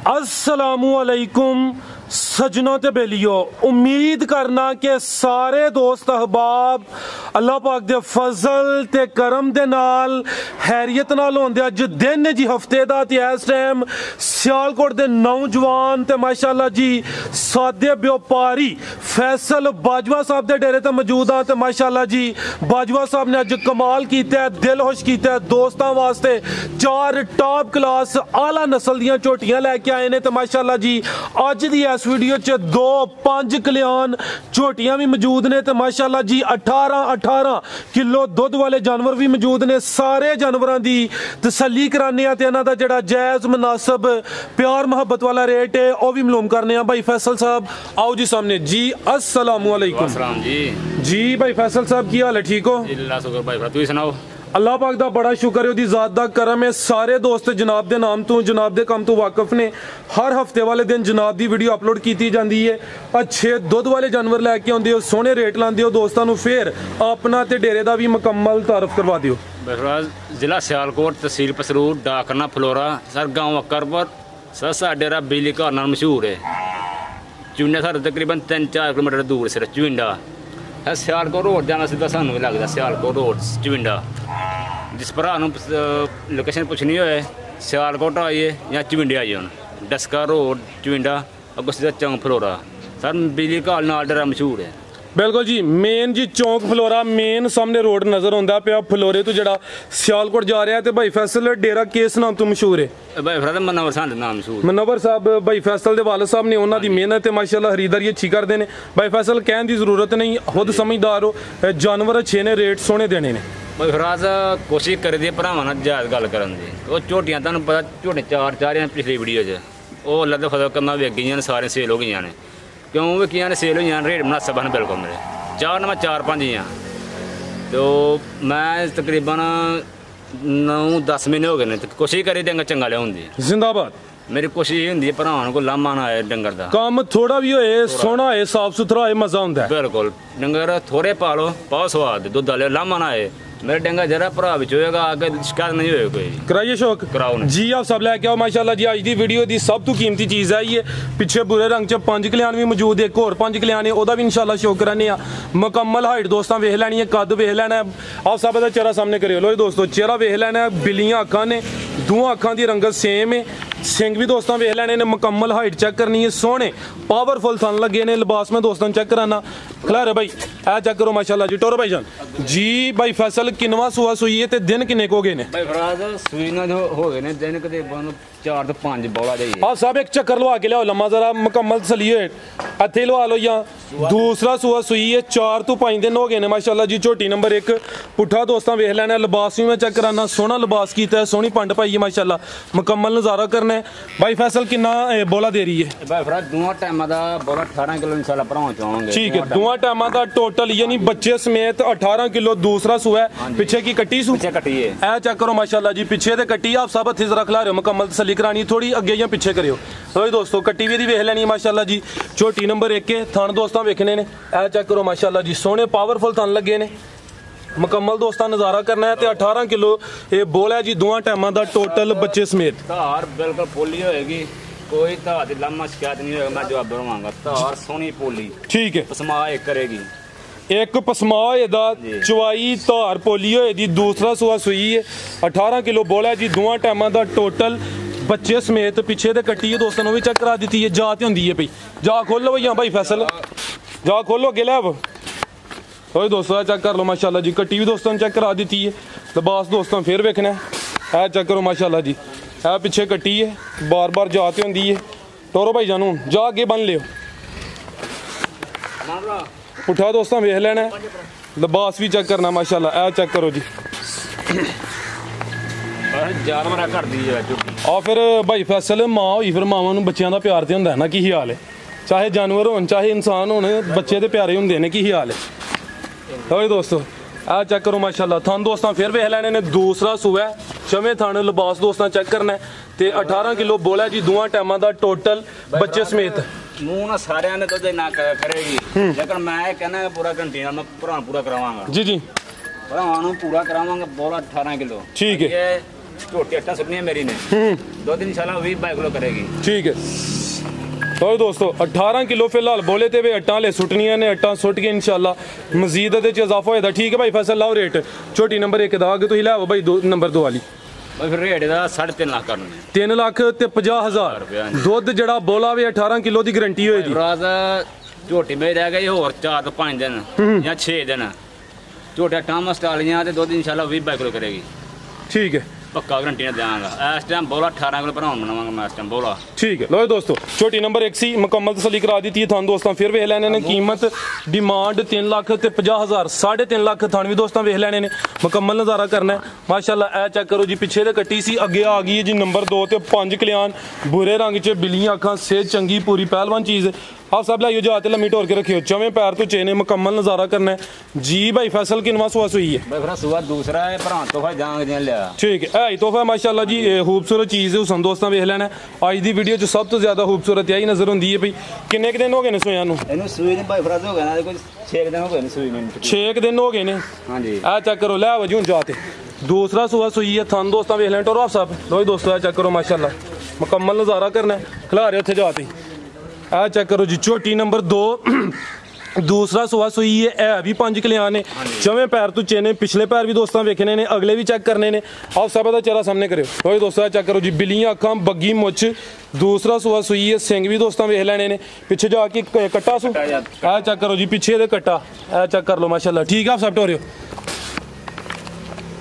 अस्सलामुअलैकुम सजनों ते बेलियो, उम्मीद करना कि सारे दोस्त अहबाब अल्लाह पाक दे फजल ते करम दे नाल हैरियत नाल होंदे। अज दिन जी हफ्ते दा ते इस टाइम सियालकोट दे नौजवान ते माशाअल्लाह जी सादे व्यापारी फैसल बाजवा साहब दे डेरे ते मौजूद हाँ। ते माशाअल्लाह जी बाजवा साहब ने अज कमाल कीता है, दिल खुश कीता है। दोस्तां वास्ते 4 टॉप क्लास आला नस्ल दियां झोटियां लैके आए ने। ते माशाअल्लाह जी अज दी इस वीडियो च 2-5 कल्याण झोटियां भी मौजूद ने। ते माशाअल्लाह जी 18 किलो दुध वाले जानवर भी मौजूद ने। सारे जानवरों की तसल्ली कराने ते इन्हां दा जिहड़ा जायज़ मुनासिब प्यार मुहब्बत वाला रेट है वह भी मालूम करने। भाई फैसल साहब आओ जी सामने जी। अस्सलामुअलैकुम जी भाई फैसल साहब की हाल है, ठीक हो? तुसीं सुनाओ। अल्लाह पाक दा बड़ा शुक्र है, उहदी ज़ात दा करम है। सारे दोस्त जनाब दे नाम तो जनाब दे काम तो वाकफ ने। हर हफ्ते वाले दिन जनाब दी वीडियो अपलोड की जाती है। अच्छे दुध वाले जानवर लैके आउंदे हो, सोहने रेट लांदे हो दोस्तों नूं। फिर अपना ते डेरे दा भी मुकम्मल तारफ करवा दिओ। जिला सियालकोट, तहसील पसरूर, डाकना फलोरा, सर गाँव अकरपुर। सर सा डेरा बिजली घर नाल मशहूर है। चुंडा साढ़े तकरीबन 3-4 किलोमीटर दूर सिर चुंडा सियालकोट रोड जाना सीधा सानू भी लगता। सियालकोट रोड चुंडा जिस भरा लोकेशन पुछनी हो सियालकोट आइए या चुंडे आइए। हम डस्का रोड चुंडा अगो सीधा चौंक फलोरा। सर बिजली घर नाल डेरा मशहूर है। बिल्कुल जी, मेन जी चौंक फलोरा मेन सामने रोड नज़र आता पे। फलोरे तो जरा सियालकोट जा रहा है। तो भाई फैसल डेरा किस नाम तो मशहूर है? भाई फैसल मनवर साहब नाम मशहूर। मनवर साहब भाई फैसल के वालद साहब ने, उन्होंने मेहनत है माशाल्लाह, खरीदारी अच्छी करते हैं। भाई फैसल कहने की जरूरत नहीं, खुद समझदार हो। जानवर अच्छे ने, रेट सोहने देने ने। भाई फिराज कोशिश कर दी भरावां नाल जायज़ गल करन दी। वो झोटियां तुहानूं पता झोटे 4 पिछली वीडियो च वो अल्लाह दे फजल कन्नै विक गईयां ने, सारे सेल हो गई ने। क्यों विकियां ने, सेल हुई रेट मुनासिब हैं बिल्कुल मेरे। 4-5 ही हैं। तो मैं तकरीबन 9-10 महीने हो गए ने कोशिश करी डंगर चंगा लियाउण दी। जिंदाबाद। मेरी कोशिश होंदी है भरावां को लामा ना आए डंगर दा। काम थोड़ा भी होए, सोहना होए, साफ सुथरा होए, मजा हुंदा है। बिल्कुल डंगर थोड़े पालो, पाओ स्वाद दुध वाले, लामा ना आए। मेरे डंगर जरा भरा विच होएगा, आगे शिकायत नहीं होएगी कोई। कराइए शौक कराओ जी। आप सब लैके आओ माशाल्लाह जी। अज दी वीडियो दी सब तो कीमती चीज़ है ये। पिछे बुरे रंग च 5 कल्याण भी मौजूद है। एक होर 5 कल्याण है, वह भी इंशाल्लाह शौक कराने। मुकम्मल हाइट दोस्तों वेख लैनी है, कद वेख लैना है। आप सब का चेहरा सामने करियो। लो दोस्तों चेहरा वेख लैना है। बिल्लियां अखां ने, दोवां अखां की रंगत सेम है। सिंग भी दोस्तों वेख लैने ने। मुकम्मल हाइट चेक करनी है। सोहने पावरफुल थन लगे ने। लिबास में दोस्तों चेक कराना। खिलारे भाई ऐ चेक करो माशाल्लाह जी। टोरो भाई जान जी। भाई फैसल किनवा सुआ सुई है ते दिन किन्ने को गए ने? भाई फराज सुई ना जो हो गए ने दिन कदे 4 तो 5 बोला जाइए। आप सब एक चक्कर लवा के लियाओ लम्मा जरा मुकम्मल तसलिए हथे लवा लो। या दूसरा सुआ सुई है 4 तो 5 दिन हो गए ने माशाल्लाह जी। झोटी नंबर 1 पुट्ठा दोस्तों वेख लेना। लिबास भी मैं चेक कराना। सोहना लिबास कीता है, सोहनी पंड पाई है माशाल्लाह। मुकम्मल नज़ारा करना है। भाई फैसल कितना बोला दे रही है? भाई फराज दोवां टाइमां दा बोला 18 किलो इंशाल्लाह भरावां चाहांगे। ठीक है, दोवां टाइमां दा टोटल यानी बच्चे समेत 18 किलो दूसरा सुआ है। पीछे की कट्टी सू, पीछे कट्टी है। ऐ चेक करो माशाल्लाह जी। पीछे ते कट्टी आप सब हथे जरा खिला रहे हो। मुकम्मल तसल्ली करानी, थोड़ी अगे या पीछे करियो। तो दोस्तों कट्टी भी वेख लैनी माशाल्लाह जी। झोटी नंबर 1 है। थन दोस्तों वेखने ने। ऐ चेक करो माशाल्लाह जी। सोहने पावरफुल थन लगे ने। मुकम्मल दोस्तों नज़ारा करना है। तो 18 किलो ये बोल है जी दोवां टाइमां दा टोटल बच्चे समेत। धार बिल्कुल पोली होएगी, कोई धार दी लामा शिकायत नहीं होएगा। मैं जवाब दूंगा धार सोहनी पोली। ठीक है, पसमा एक करेगी। एक पसमा दा चवाई धार पोली होए दी। दूसरा सुआ सुई है। 18 किलो बोल है जी दोवां टाइमां दा टोटल बच्चे समेत। पीछे तो कट्टी है दोस्तों ने भी चेक करा दी है। जात होंगी है भाई। जा खोलो भैया भाई फैसल जा खोलो अगे लैब। तो दोस्तों चेक कर लो माशाल्लाह जी। कट्टी भी दोस्तों ने चेक करा दी है। लिबास दोस्तों फिर वेखना है। चेक करो माशाल्लाह जी। है पीछे कट्टी है, बार बार जात होंगी है। टोरो भाई जानू जा अगे बन लियो। उठा दोस्तों वेख लेना है। लिबास भी चेक करना माशाल्लाह। चेक करो जी। आ फिर भाई फैसल माँ हुई, फिर मावां नूं बच्चों का प्यार तो होंदा है ना। की हाल है? चाहे जानवर हो चाहे इंसान हो, बच्चे तो प्यारे होंगे ने। की हाल है? तो दोस्तों आ चेक करो माशाल्लाह। थन दोस्तों फिर वेख लैने ने। दूसरा सुआ छवें थन। लिबास दोस्तों चेक करना है। तो 18 किलो बोला जी दोवां टाइमां दा टोटल बच्चे समेत। मुंह ना सारे ने तो ना करेगी, लेकिन मैं कहना पूरा घंटे मैं पूरा करावांगा। जी जी भरावां पूरा करावांगा। बोला 18 किलो। ठीक है। झोटी अट्टा सुटनी है मेरी ने 2 दिन इंशाल्लाह 20-22 किलो करेगी। ठीक है तो दोस्तों 18 किलो फिलहाल बोले थे वे अट्टा ले सुटनियां ने, अट्टा सुट के इंशाल्लाह मजीद इहदे च इजाफा होएदा। ठीक है भाई फैसल लाओ रेट झोटी नंबर 1 दा अगे तुसीं लाओ भाई नंबर 2 वाली फिर रेट दा 3.5 लाख करने 3 लाख ते 50,000 दुध जड़ा बोला वे 18 किलो की गारंटी होएगी। झोटी में रह गई होर 4 तो 5 दिन या 6 दिन झोटिया टाम स्टालियां ते दुध इंशाल्लाह 20-22 किलो करेगी। ठीक है पक्का गारंटी ने देंगा। इस टाइम बोला 18 किलो पर बनावांगा मैं इस टाइम बोला। ठीक है लो दोस्तों झोटी नंबर 1 सी मुकम्मल तसल्ली करा दी थी थान दोस्तों। फिर वेख लैने ने कीमत डिमांड 3 लाख ते 50,000 3.5 लाख थान भी दोस्तों वेख लैने ने मुकम्मल नज़ारा करना है माशाल्लाह। ए चेक करो जी पिछे ते कट्टी सी अगे आ गई है जी नंबर 2 ते 5 कल्याण बुरे रंग च बिलियां अखां सेहत चंगी पूरी पहलवान चीज़ आप सब लाइयो जाते लम्मी ढोर के रखियो चवें पैर तो चेने मुकम्मल नज़ारा करना है जी। भाई फैसल किनवा सुआ सुई है भाई फिर सुआ दूसरा है भरा तोहफा जांग दियां लिया। ठीक है तोहफा माशाल्लाह जी खूबसूरत चीज़ है उसन दोस्तों वेख लेना अज दी वीडियो च सब तो ज्यादा खूबसूरत यही नजर होंदी है। भाई किन्ने दिन हो गए ने सोया नूं? इहनूं सूई ने भाई फराज हो गया ना कोई 6 दिन हो गए ने सूई ने 6 दिन हो गए ने। हां जी आ चेक करो ले वजू जाते दूसरा सुआ सुई है थान दोस्तों वेख लें टोरो आप सब लो दोस्तों चेक करो माशाल्लाह मुकम्मल नज़ारा करना है खिलारे उत्थे जाते आ चेक करो जी झोटी नंबर 2 दूसरा सुआ सुई है भी 5 कल्याण ने चवें पैर तो चेने पिछले पैर भी दोस्तों वेखने ने अगले भी चेक करने ने आप सब का चेहरा सामने करो दोस्तों चेक करो जी बिलियां अखां बग्गी मुछ दूसरा सुआ सुई है सिंग भी दोस्तों वेख लेने ने पिछे जाके कट्टा सू आ चेक करो जी पिछे दे कट्टा आ चेक कर लो माशाल्लाह। ठीक है आप सब टोरियो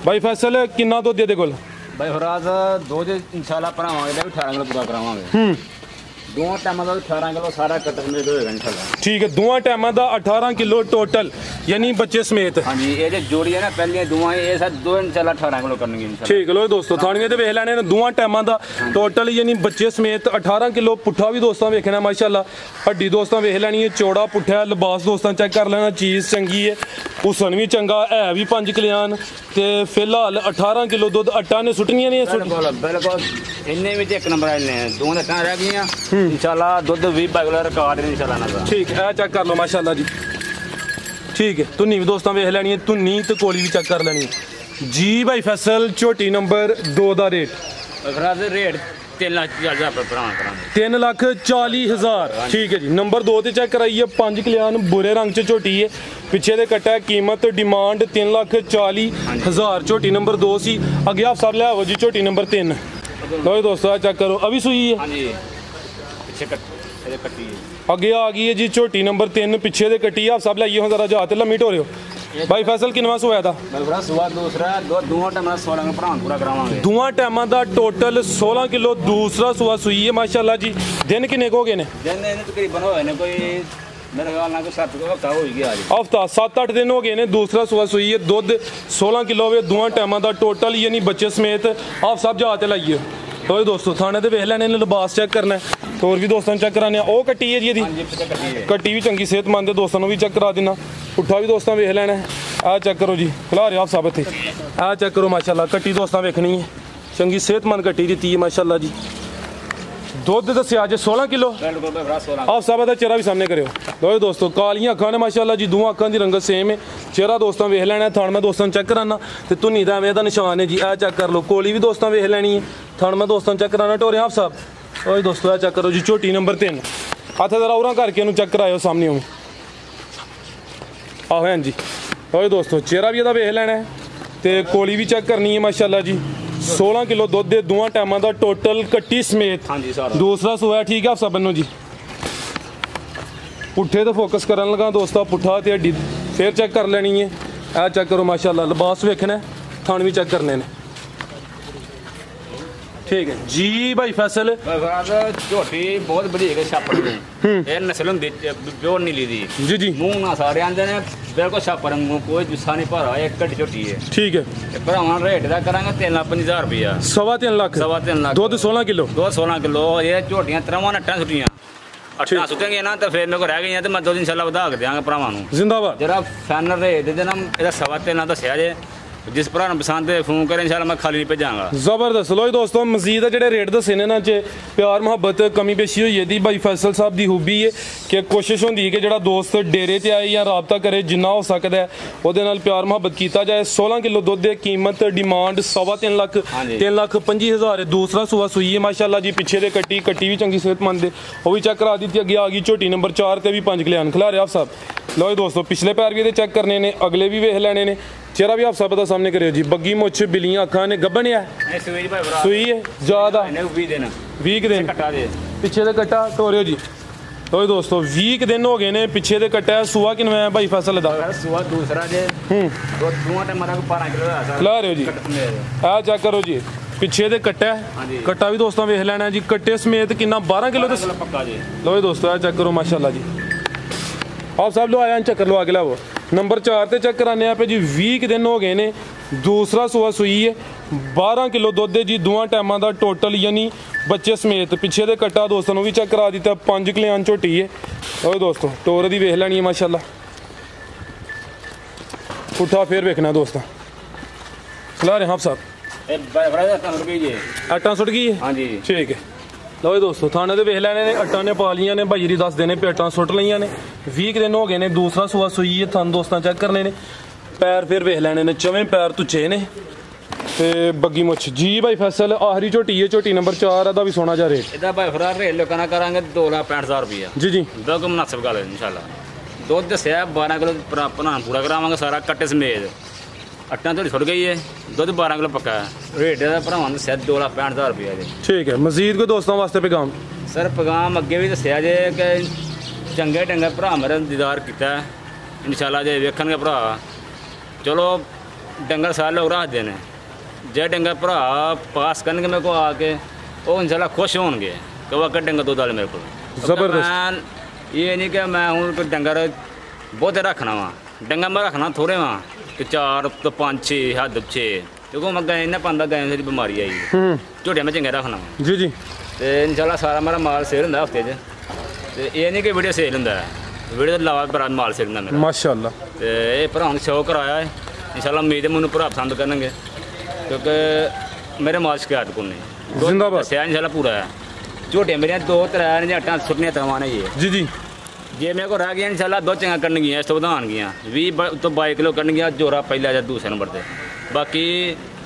भाई फैसल किन्ना दुध दे कोल भाई फराज 2 इंशाल्लाह भरावांगे 18 किलो पूरा करावांगे 2 टाइम का 18 किलो सारा कट्टा समेत होएगा इंशाल्लाह। ठीक है 2 टाइम का 18 किलो टोटल यानी बच्चे समेत। हां जी ये जो जोड़ी है ना पहले दुआ ये सब 2 इंशाल्लाह 18 किलो करनगे इंशाल्लाह। ठीक है लो दोस्तों थाने ते वेख लेने ने 2 टाइम का टोटल यानी बच्चे समेत 18 किलो पुट्ठा भी दोस्तों वेखना माशाल्लाह हड्डी दोस्तों वेख लेनी है चौड़ा पुट्ठा लिबास दोस्तों चेक कर लेना चीज़ चंगी है हुसन भी चंगा है भी 5 कल्याण ते फिलहाल 18 किलो दुध अट्टा ने सुटनियां ने बिल्कुल इन्ने विच एक नंबर आने 2 अट्टा रह गईयां इंशाल्लाह दुध 20-22 किलो रिकॉर्ड है इंशाल्लाह ना। ठीक है चेक कर लो माशाल्लाह जी। ठीक है तुन्नी भी दोस्तों वेख लेनी है तुन्नी ते कोली भी चेक कर लेनी है जी। भाई फैसल झोटी नंबर 2 दा रेट 3 लाख 40,000। ठीक है जी नंबर 2 ते चेक कराइए 5 कल्याण बुरे रंग च झोटी है पिछे दे कट्टा कीमत डिमांड 3 लाख 40,000 झोटी नंबर 2 सी अगे आप सब ले आओ जी झोटी नंबर 3 लो दोस्तों चेक करो अभी सुई है अगे आ गई है जी झोटी नंबर 3 पिछे दे कट्टी आप सब लाइए जरा जाते लम्मी ढोरियो। भाई फैसल किनवा सोया था? दोवां टाइमां दा टोटल 16 किलो दूसरा सुआ सुई है माशाल्लाह जी। दिन किन्ने हो गए ने? हफ्ता 7-8 दिन हो गए ने दूसरा सुआ सुई है दुध 16 किलो वे 2 टाइमां दा टोटल यानी बच्चे समेत आप सब जाते लाइए। तो दोस्तों थाने ते वेख लैने लिबास चेक करना है तो और भी दोस्तों चेक कराने ओ कट्टी है जी कट्टी भी चंगी सेहतमंद है दोस्तों भी चेक करा देना पुट्ठा भी दोस्तों वेख लेना है आ चेक करो जी खिला रहे हो आप सब इत्थे आ चेक करो माशाल्लाह कट्टी दोस्तों वेखनी है चंगी सेहतमंद कट्टी दी है माशाल्लाह जी। दुध दस्या जे 16 किलो आप सब का चेहरा भी सामने करो दो दोस्तों कालियां अखां ने माशाल्लाह जी 2 अखां की रंगत सेम है चेहरा दोस्तों वेख लेना है थान मैं दोस्तों चेक कराना तो धुनी का एवं का निशान है जी आ चेक कर लो कोली भी दोस्तों वेख लेनी है थान मैं दोस्तों चेक कराना टोरे आप सब और दोस्तों चेक करो जी झोटी नंबर 3 हथ जरा उरा करके चेक कराओ सामने में आहो हाँ जी और दोस्तों चेहरा भी वेख लेना है तो कोली भी चेक करनी है माशाल्लाह जी 16 किलो दुध दे 2 टाइम का टोटल कट्टी समेत दूसरा सुआ ठीक है आप सब बनो जी। पुट्ठे तो फोकस करन लगा दोस्तों पुट्ठा तो हड्डी फिर चेक कर लेनी है आ चेक करो माशाल्लाह लिबास वेखना है थान भी चेक करने ने ठीक है जी। भाई फैसल झोटी बहुत बड़ी है छापर ये नस्ल होंदी प्योर नीली दी जी जी मुंह ना सारे आंदे ने बिल्कुल छापर कोई जुस्सा नहीं भरा एक कट्टी झोटी है ठीक है भरावां रेट दा करांगे 3,50,000 रुपया 3.5 लाख दुध 16 किलो 16 किलो ये झोटियां 3 अट्टा सुटियां अट्टा सुटेंगे ना तो फिर मेरे को रह गई तो मैं 2 दिन इंशाल्लाह वधा के देंगे भरावां नूं जिंदाबाद जरा फाइनल रेट दे ना 3.5 दस्या जे जिस भरा पसंद है फोन करें इंशाल्लाह मैं खाली नहीं भेजांगा। जबरदस्त। लो जी दोस्तों मजीद जेडे रेट दसे ने ना च प्यार मुहब्बत कमी पेशी होई है भाई फैसल साहब की खूबी है कि कोशिश होंदी है कि जेड़ा दोस्त डेरे ते आए या राबता करे जिन्ना हो सकता है ਉਹਦੇ ਨਾਲ प्यार मुहब्बत किया जाए। 16 किलो दुध की कीमत डिमांड 3.25 लाख 3,50,000 है। दूसरा सूआ सुई है माशाल्लाह जी। पिछे दे कट्टी भी चंगी सेहतमंद है वो भी चेक करा दी थी। अगे आ गई झोटी नंबर 4 ते भी 5 किलो खिला रहे आप साहब। लो जी दोस्तों पिछले पैर भी चेक करने ने अगले भी वेख लेने ने। चेहरा भी आप सब पता सामने करियो जी। बग्गी मुछ बिलियां अखां ने गब्बन है सुई है ज्यादा 20 दिन पिछे दे कट्टा टोरियो जी। तो दोस्तों 20 दिन हो गए ने पिछे दे कट्टा है। सूआ किनवा है भाई फैसल दा? सूआ दूसरा जे दोवां टाइम मारा को 12 किलो दा खिला रहे हो जी। आ चेक करो जी पिछे दे कट्टा है। कट्टा भी दोस्तों वेख लेना जी। कट्टे समेत कितना 12 किलो पक्का जी। लो जी दोस्तों चेक करो माशाल्लाह जी। आप सब लो आया चक्कर लो आगे लाओ। नंबर 4 ते चेक कराने आप जी। 20 दिन हो गए ने। दूसरा सूआ सुई है 12 किलो दुध है जी दोवां टाइमां दा टोटल यानी बच्चे समेत। पिछे दे कट्टा दोस्तों भी चेक करा दिता 5 किलो झोटी है। और दोस्तों टोर दी वेख लैनी है माशाल्लाह। उठा फिर वेखना दोस्तों खिला रहे हैं आप साहब। 8 सुट गई है हाँ जी ठीक है। लो दोस्तों थाने तो वेख लैने ने अट्टा ने पा लिया ने भाई जी 10 देने पे अट्टा सुट लिया ने। 20 दिन हो गए ने। दूसरा सूआ सुई है थान दोस्तों चेक करने ने। पैर फिर वेख लैने ने चवें पैर तुचे ने ते बग्गी मुछ जी भाई फैसल आखिरी झोटी है झोटी नंबर 4 दा भी सोना जा रेट इदा भाई फरार रेट लोकां ना करांगे 2,65,000 रुपया जी जी बिल्कुल मुनासिब गल है इंशाल्लाह। दुध दस्या 12 किलो बनान पूरा करावांगे सारा कट्टे समेत। अट्टा थोड़ी छुट गई है दुध 12 किलो पक्का है। रेट दा भरावां दस्या 2,65,000 रुपया जी ठीक है। मजीद कोई दोस्तों वास्ते पैगाम? सर पैगाम अगे भी दस्या जे कि चंगे ढंगे भरा मेरे दीदार किया इंशाल्लाह जे वेखणगे भरा चलो डंगर सारे लोग रखते हैं जे डंगर भरा पास करनगे मेरे को आके वो इंशाल्लाह खुश होंगे कि वो अगर डंगर दुध वाले मेरे को। जबरदस्त। ये नहीं कि मैं हूँ डंगर बहुत रखना वा डंगर मैं रखना थोड़े वहाँ कि 4 तो 5 6 हद 6 क्योंकि मैं गाय नहीं पाँदा गाय से बीमारी आई झोटिया में चंगे रखना वा जी जी। तो इंशाल्लाह सारा मेरा माल सेल होंगे हफ्ते तो ये नहीं कि वीडियो सेल होंगे वीडियो तो अलावा भरा माल सेल होंगे मेरा माशाल्लाह। तो ये भरा शौक कराया है इंशाल्लाह उम्मीद है मैंने भरा पसंद करेंगे क्योंकि मेरे माल शिकायत को नहीं जिंदाबाद इंशाल्लाह पूरा है। झोटियां मेरिया 2-3 ने अट्टा सुटनियां तवाने जी जी जे मेरे को रह गया इंशाल्लाह 2 चंगा करनगियां इस तो वधान गया 20 तो 22 किलो करनगियां जोरा पहला या दूसरे नंबर से। बाकी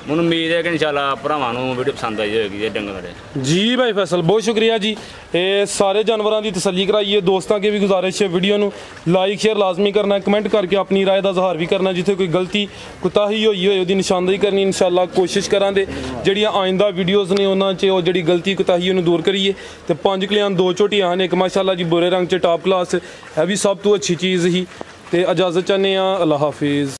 मैंने उम्मीद है कि इंशाल्लाह भरावां नूं वीडियो पसंद आई होगी ये डंगर मेरे जी भाई फैसल बहुत शुक्रिया जी। ये सारे जानवरों की तसल्ली कराई है। दोस्तों की भी गुजारिश है वीडियो नूं लाइक शेयर लाजमी करना कमेंट करके अपनी राय का इजहार भी करना जिथे कोई गलती कुताही होई होए उसकी निशानदेही करनी इंशाल्लाह कोशिश करांगे जिहड़ियां आइंदा वीडियोज़ ने उन्हां च ओह जिहड़ी गलती कुताही उहनूं दूर करिए। तो 5 किलो 2 झोटियां हैं एक माशाल्लाह जी बुरे रंग च टॉप क्लास है भी सब तो अच्छी चीज़ ही। तो इजाज़त चाहते हैं अल्लाह हाफिज़।